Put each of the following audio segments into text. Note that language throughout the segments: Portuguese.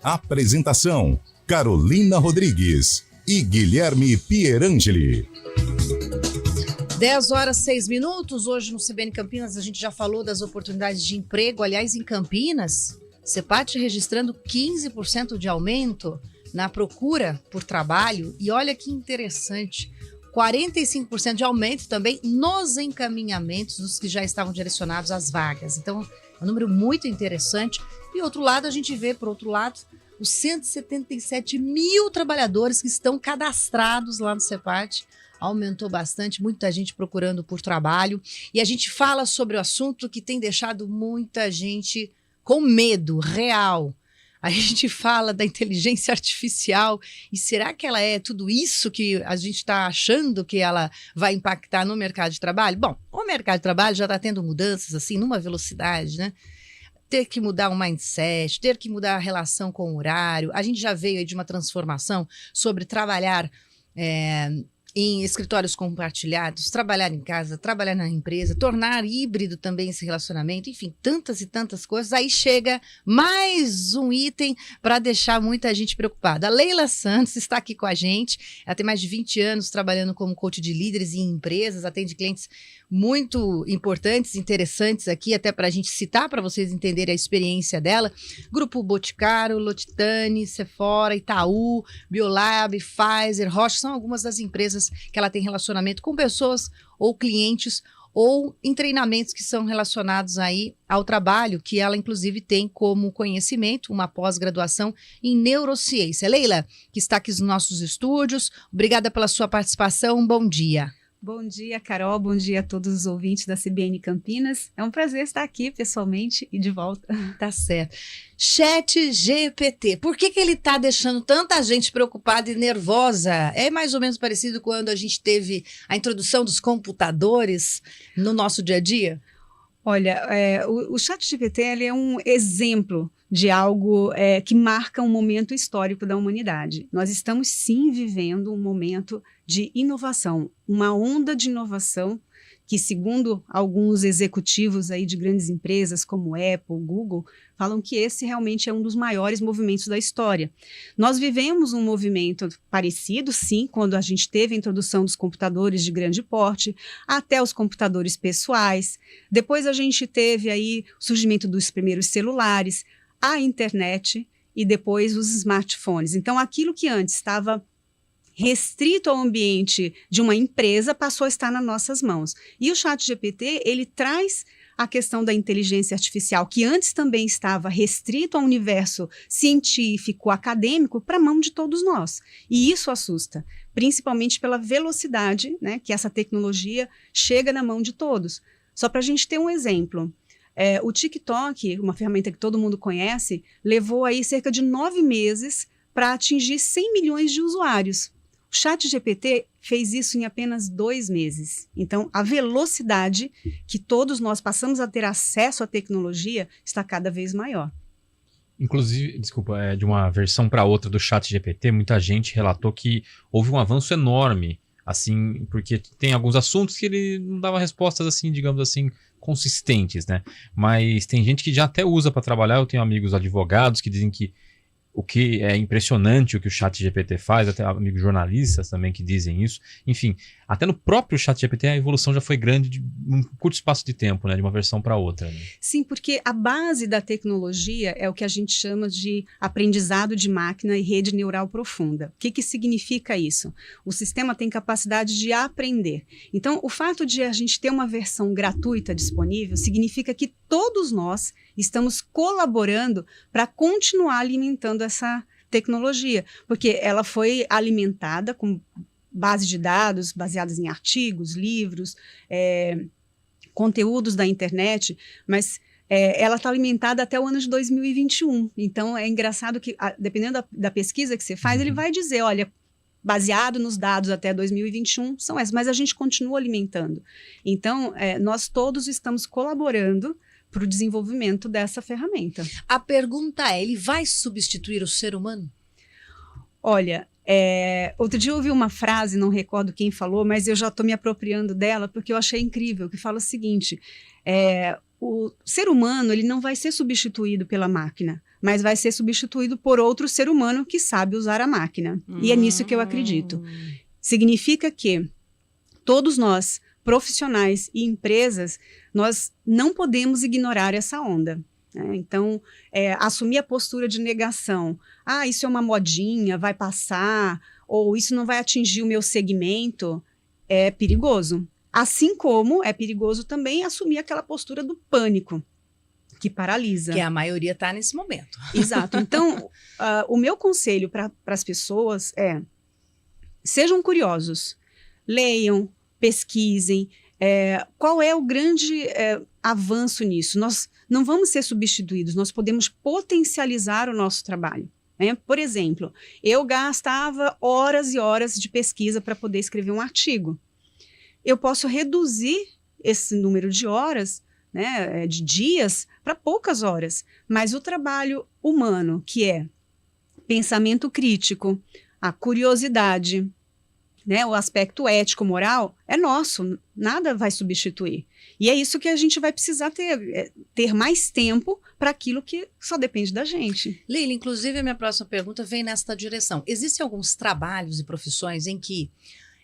Apresentação: Carolina Rodrigues e Guilherme Pierangeli. 10h06. Hoje no CBN Campinas a gente já falou das oportunidades de emprego. Aliás, em Campinas, CEPAT registrando 15% de aumento na procura por trabalho. E olha que interessante, 45% de aumento também nos encaminhamentos dos que já estavam direcionados às vagas. Então, é um número muito interessante. E outro lado, a gente vê, por outro lado, os 177 mil trabalhadores que estão cadastrados lá no CEPAT. Aumentou bastante, muita gente procurando por trabalho. E a gente fala sobre o assunto que tem deixado muita gente com medo real. A gente fala da inteligência artificial. E será que ela é tudo isso que a gente está achando que ela vai impactar no mercado de trabalho? Bom, o mercado de trabalho já está tendo mudanças assim, numa velocidade, né? Ter que mudar o mindset, ter que mudar a relação com o horário. A gente já veio aí de uma transformação sobre trabalhar em escritórios compartilhados, trabalhar em casa, trabalhar na empresa, tornar híbrido também esse relacionamento, enfim, tantas e tantas coisas. Aí chega mais um item para deixar muita gente preocupada. A Leila Santos está aqui com a gente, ela tem mais de 20 anos trabalhando como coach de líderes em empresas, atende clientes muito importantes, interessantes aqui, até para a gente citar, para vocês entenderem a experiência dela. Grupo Boticário, L'Occitane, Sephora, Itaú, Biolab, Pfizer, Roche, são algumas das empresas que ela tem relacionamento com pessoas ou clientes ou em treinamentos que são relacionados aí ao trabalho, que ela inclusive tem como conhecimento uma pós-graduação em neurociência. Leila, que está aqui nos nossos estúdios, obrigada pela sua participação, bom dia. Bom dia, Carol. Bom dia a todos os ouvintes da CBN Campinas. É um prazer estar aqui pessoalmente e de volta. Tá certo. ChatGPT, por que ele está deixando tanta gente preocupada e nervosa? É mais ou menos parecido quando a gente teve a introdução dos computadores no nosso dia a dia? Olha, o ChatGPT ele é um exemplo de algo que marca um momento histórico da humanidade. Nós estamos sim vivendo um momento de inovação, uma onda de inovação que, segundo alguns executivos aí de grandes empresas como Apple, Google, falam que esse realmente é um dos maiores movimentos da história. Nós vivemos um movimento parecido, sim, quando a gente teve a introdução dos computadores de grande porte, até os computadores pessoais. Depois a gente teve aí o surgimento dos primeiros celulares, a internet e depois os smartphones. Então, aquilo que antes estava restrito ao ambiente de uma empresa passou a estar nas nossas mãos. E o ChatGPT, ele traz a questão da inteligência artificial, que antes também estava restrito ao universo científico, acadêmico, para a mão de todos nós. E isso assusta, principalmente pela velocidade, né, que essa tecnologia chega na mão de todos. Só para a gente ter um exemplo, o TikTok, uma ferramenta que todo mundo conhece, levou aí cerca de 9 meses para atingir 100 milhões de usuários. O ChatGPT fez isso em apenas 2 meses. Então, a velocidade que todos nós passamos a ter acesso à tecnologia está cada vez maior. Inclusive, desculpa, de uma versão para outra do ChatGPT, muita gente relatou que houve um avanço enorme, assim, porque tem alguns assuntos que ele não dava respostas, assim, digamos assim, consistentes, né? Mas tem gente que já até usa para trabalhar. Eu tenho amigos advogados que dizem que o que é impressionante o que o ChatGPT faz, até amigos jornalistas também que dizem isso. Enfim, até no próprio ChatGPT a evolução já foi grande num curto espaço de tempo, né, de uma versão para outra. Né? Sim, porque a base da tecnologia é o que a gente chama de aprendizado de máquina e rede neural profunda. O que significa isso? O sistema tem capacidade de aprender. Então, o fato de a gente ter uma versão gratuita disponível significa que todos nós estamos colaborando para continuar alimentando essa tecnologia, porque ela foi alimentada com base de dados baseadas em artigos, livros, conteúdos da internet, mas ela está alimentada até o ano de 2021. Então, é engraçado que, dependendo da pesquisa que você faz, ele vai dizer, olha, baseado nos dados até 2021, são essas, mas a gente continua alimentando. Então, nós todos estamos colaborando para o desenvolvimento dessa ferramenta. A pergunta é, ele vai substituir o ser humano? Olha, outro dia eu ouvi uma frase, não recordo quem falou, mas eu já estou me apropriando dela porque eu achei incrível, que fala o seguinte, o ser humano ele não vai ser substituído pela máquina, mas vai ser substituído por outro ser humano que sabe usar a máquina. E é nisso que eu acredito. Significa que todos nós, profissionais e empresas, nós não podemos ignorar essa onda. Né? Então, assumir a postura de negação. Isso é uma modinha, vai passar, ou isso não vai atingir o meu segmento, é perigoso. Assim como é perigoso também assumir aquela postura do pânico, que paralisa. Que a maioria está nesse momento. Exato. Então, o meu conselho para as pessoas é: sejam curiosos, leiam, pesquisem. Qual é o grande avanço nisso? Nós não vamos ser substituídos, nós podemos potencializar o nosso trabalho. Por exemplo, eu gastava horas e horas de pesquisa para poder escrever um artigo. Eu posso reduzir esse número de horas, né, de dias, para poucas horas. Mas o trabalho humano, que é pensamento crítico, a curiosidade, né, o aspecto ético, moral, é nosso, nada vai substituir. E é isso que a gente vai precisar ter mais tempo para aquilo que só depende da gente. Leila, inclusive a minha próxima pergunta vem nesta direção. Existem alguns trabalhos e profissões em que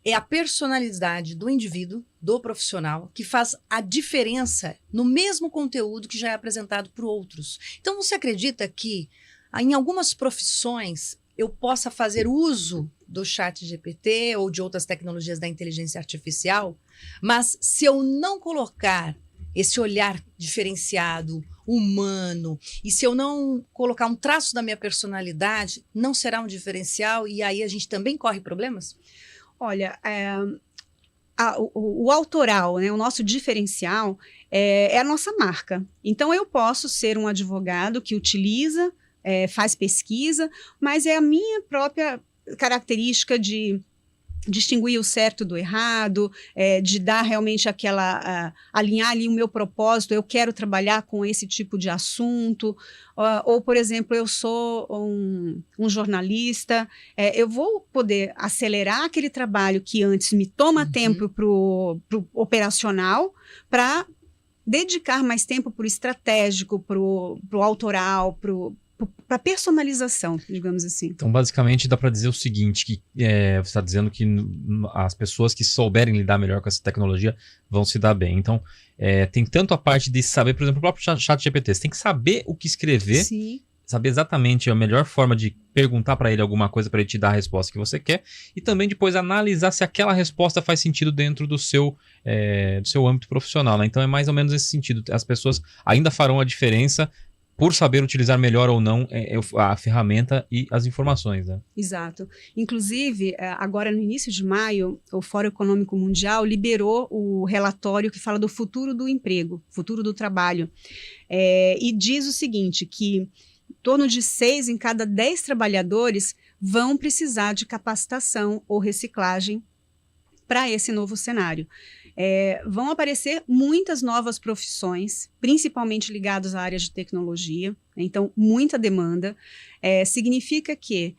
é a personalidade do indivíduo, do profissional, que faz a diferença no mesmo conteúdo que já é apresentado por outros. Então, você acredita que em algumas profissões eu possa fazer uso do ChatGPT ou de outras tecnologias da inteligência artificial, mas se eu não colocar esse olhar diferenciado, humano, e se eu não colocar um traço da minha personalidade, não será um diferencial e aí a gente também corre problemas? Olha, o autoral, né, o nosso diferencial é a nossa marca. Então, eu posso ser um advogado que utiliza, faz pesquisa, mas é a minha própria característica de distinguir o certo do errado, de dar realmente alinhar ali o meu propósito, eu quero trabalhar com esse tipo de assunto, ou, por exemplo, eu sou um jornalista, eu vou poder acelerar aquele trabalho que antes me toma tempo para o operacional, para dedicar mais tempo para o estratégico, para o autoral, para personalização, digamos assim. Então, basicamente, dá para dizer o seguinte, que você está dizendo que as pessoas que souberem lidar melhor com essa tecnologia vão se dar bem. Então, tem tanto a parte de saber, por exemplo, o próprio ChatGPT, você tem que saber o que escrever, Sim. Saber exatamente a melhor forma de perguntar para ele alguma coisa para ele te dar a resposta que você quer, e também depois analisar se aquela resposta faz sentido dentro do seu âmbito profissional. Né? Então, é mais ou menos esse sentido. As pessoas ainda farão a diferença por saber utilizar melhor ou não a ferramenta e as informações, né? Exato. Inclusive, agora no início de maio, o Fórum Econômico Mundial liberou o relatório que fala do futuro do emprego, futuro do trabalho. E diz o seguinte, que em torno de 6 em cada 10 trabalhadores vão precisar de capacitação ou reciclagem para esse novo cenário. Vão aparecer muitas novas profissões, principalmente ligadas à área de tecnologia, então muita demanda. Significa que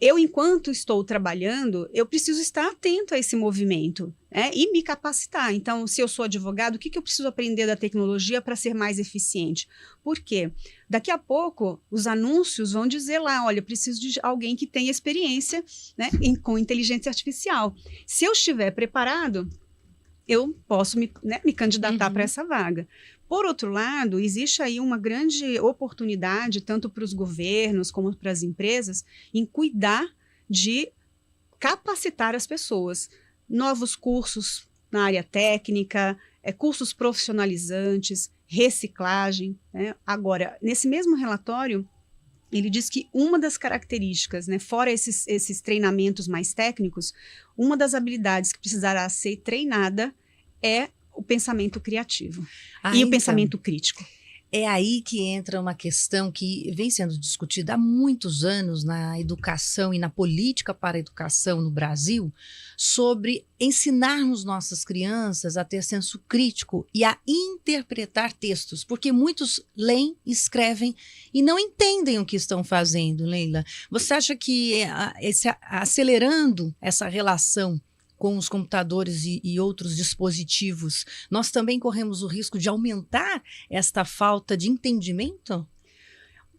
eu, enquanto estou trabalhando, eu preciso estar atento a esse movimento, e me capacitar. Então, se eu sou advogado, o que eu preciso aprender da tecnologia para ser mais eficiente? Por quê? Daqui a pouco, os anúncios vão dizer lá, olha, eu preciso de alguém que tenha experiência, né, com inteligência artificial. Se eu estiver preparado, eu posso me candidatar para essa vaga. Por outro lado, existe aí uma grande oportunidade, tanto para os governos como para as empresas, em cuidar de capacitar as pessoas. Novos cursos na área técnica, cursos profissionalizantes, reciclagem. Né? Agora, nesse mesmo relatório, ele diz que uma das características, né, fora esses treinamentos mais técnicos, uma das habilidades que precisará ser treinada é o pensamento criativo e o pensamento crítico. É aí que entra uma questão que vem sendo discutida há muitos anos na educação e na política para a educação no Brasil, sobre ensinarmos nossas crianças a ter senso crítico e a interpretar textos, porque muitos leem, escrevem e não entendem o que estão fazendo, Leila. Você acha que acelerando essa relação com os computadores e outros dispositivos, nós também corremos o risco de aumentar esta falta de entendimento?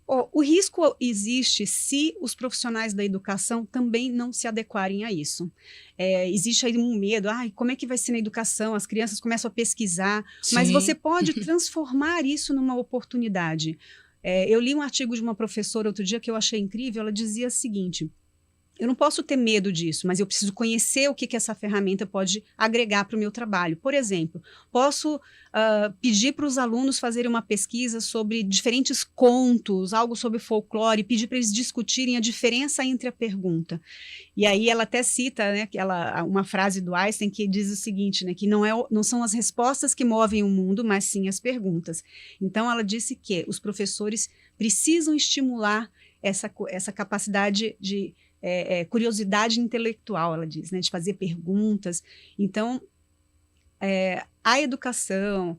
O risco existe se os profissionais da educação também não se adequarem a isso. Existe aí um medo, como é que vai ser na educação? As crianças começam a pesquisar, mas Sim. você pode transformar isso numa oportunidade. Eu li um artigo de uma professora outro dia que eu achei incrível, ela dizia o seguinte: eu não posso ter medo disso, mas eu preciso conhecer o que essa ferramenta pode agregar para o meu trabalho. Por exemplo, posso pedir para os alunos fazerem uma pesquisa sobre diferentes contos, algo sobre folclore, pedir para eles discutirem a diferença entre a pergunta. E aí ela até cita, né, uma frase do Einstein que diz o seguinte, né, que não são as respostas que movem o mundo, mas sim as perguntas. Então ela disse que os professores precisam estimular essa capacidade de curiosidade intelectual, ela diz, né, de fazer perguntas. Então, a educação,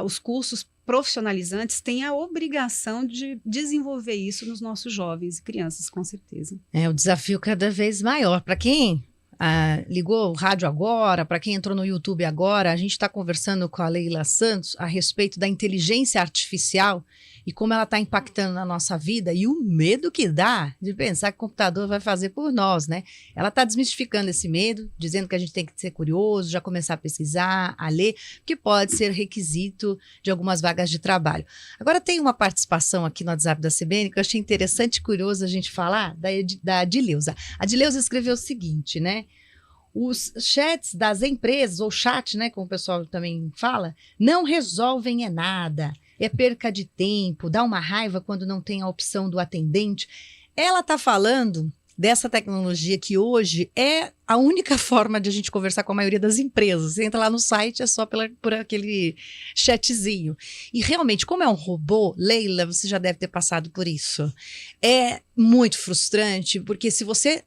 os cursos profissionalizantes têm a obrigação de desenvolver isso nos nossos jovens e crianças, com certeza. É o desafio cada vez maior. Para quem ligou o rádio agora, para quem entrou no YouTube agora, a gente está conversando com a Leila Santos a respeito da inteligência artificial e como ela está impactando na nossa vida e o medo que dá de pensar que o computador vai fazer por nós, né? Ela está desmistificando esse medo, dizendo que a gente tem que ser curioso, já começar a pesquisar, a ler, que pode ser requisito de algumas vagas de trabalho. Agora tem uma participação aqui no WhatsApp da CBN que eu achei interessante e curioso a gente falar, da Adileuza. A Adileuza escreveu o seguinte, né? Os chats das empresas, ou chat, né, como o pessoal também fala, não resolvem nada. É perca de tempo, dá uma raiva quando não tem a opção do atendente. Ela está falando dessa tecnologia que hoje é a única forma de a gente conversar com a maioria das empresas. Você entra lá no site, é só por aquele chatzinho. E realmente, como é um robô, Leila, você já deve ter passado por isso. É muito frustrante, porque se você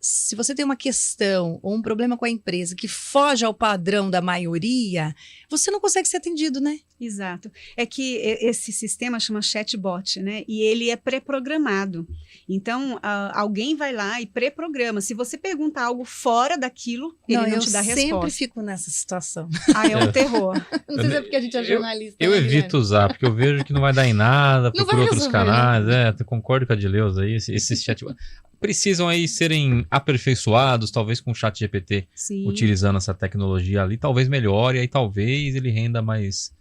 tem uma questão ou um problema com a empresa que foge ao padrão da maioria, você não consegue ser atendido, né? Exato. É que esse sistema chama chatbot, né? E ele é pré-programado. Então, alguém vai lá e pré-programa. Se você pergunta algo fora daquilo, ele não te dá resposta. Eu sempre fico nessa situação. É um terror. Não sei se é porque a gente é jornalista. Eu evito usar, porque eu vejo que não vai dar em nada, procuro outros canais. Eu concordo com a Adileuza aí, esses chat precisam aí serem aperfeiçoados, talvez com o chat GPT, utilizando essa tecnologia ali, talvez melhore, aí talvez ele renda mais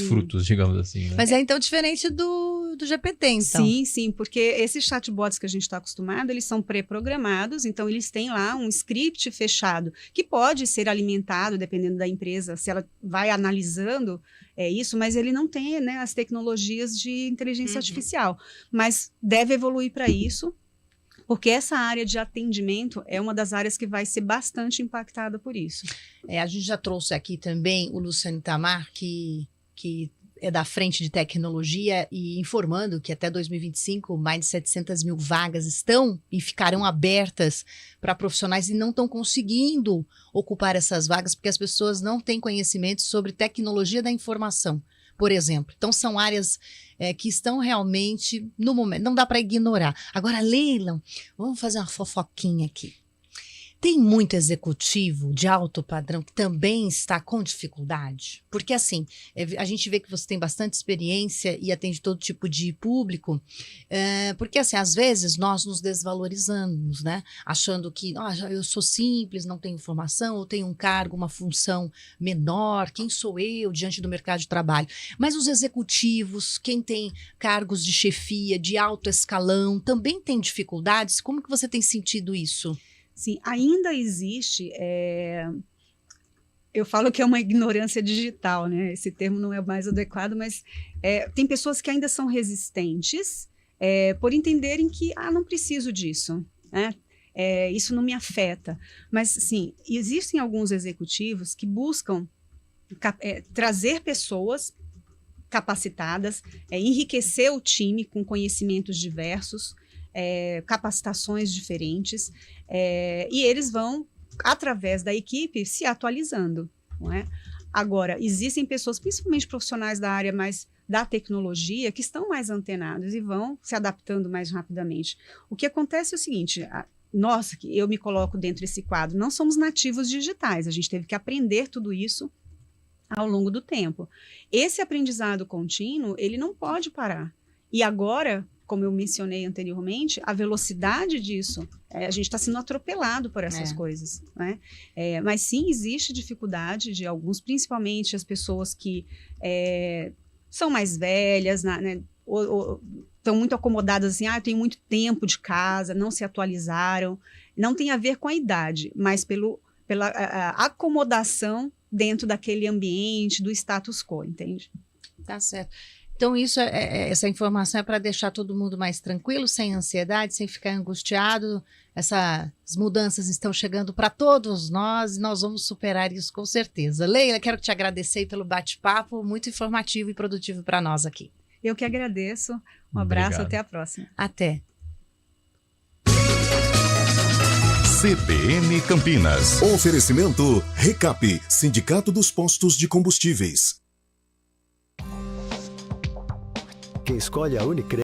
frutos, digamos assim. Né? Mas é então diferente do GPT, então. Sim, porque esses chatbots que a gente está acostumado, eles são pré-programados, então eles têm lá um script fechado, que pode ser alimentado, dependendo da empresa, se ela vai analisando isso, mas ele não tem, né, as tecnologias de inteligência artificial. Mas deve evoluir para isso, porque essa área de atendimento é uma das áreas que vai ser bastante impactada por isso. A gente já trouxe aqui também o Luciano Itamar, que é da frente de tecnologia e informando que até 2025 mais de 700 mil vagas estão e ficarão abertas para profissionais e não estão conseguindo ocupar essas vagas porque as pessoas não têm conhecimento sobre tecnologia da informação, por exemplo. Então são áreas que estão realmente no momento, não dá para ignorar. Agora, Leila, vamos fazer uma fofoquinha aqui. Tem muito executivo de alto padrão que também está com dificuldade? Porque, assim, a gente vê que você tem bastante experiência e atende todo tipo de público, porque, assim, às vezes nós nos desvalorizamos, né? Achando que eu sou simples, não tenho formação, eu tenho um cargo, uma função menor, quem sou eu diante do mercado de trabalho? Mas os executivos, quem tem cargos de chefia, de alto escalão, também tem dificuldades? Como que você tem sentido isso? Sim, ainda existe, eu falo que é uma ignorância digital, né? Esse termo não é mais adequado, mas tem pessoas que ainda são resistentes por entenderem que, não preciso disso, né? Isso não me afeta. Mas, sim, existem alguns executivos que buscam trazer pessoas capacitadas, enriquecer o time com conhecimentos diversos, capacitações diferentes, e eles vão, através da equipe, se atualizando, não é? Agora, existem pessoas, principalmente profissionais da área mais da tecnologia, que estão mais antenados e vão se adaptando mais rapidamente. O que acontece é o seguinte, que eu me coloco dentro desse quadro, não somos nativos digitais, a gente teve que aprender tudo isso ao longo do tempo. Esse aprendizado contínuo, ele não pode parar. E agora, como eu mencionei anteriormente, a velocidade disso, a gente está sendo atropelado por essas coisas, né? Mas sim, existe dificuldade de alguns, principalmente as pessoas que são mais velhas, né? Ou estão muito acomodadas assim, eu tenho muito tempo de casa, não se atualizaram. Não tem a ver com a idade, mas pela acomodação dentro daquele ambiente, do status quo, entende? Tá certo. Então, essa informação é para deixar todo mundo mais tranquilo, sem ansiedade, sem ficar angustiado. Essas mudanças estão chegando para todos nós e nós vamos superar isso com certeza. Leila, quero te agradecer pelo bate-papo, muito informativo e produtivo para nós aqui. Eu que agradeço. Um abraço, Obrigado. até a próxima. Até. CBN Campinas. Oferecimento Recap, Sindicato dos Postos de Combustíveis. Quem escolhe a Unicred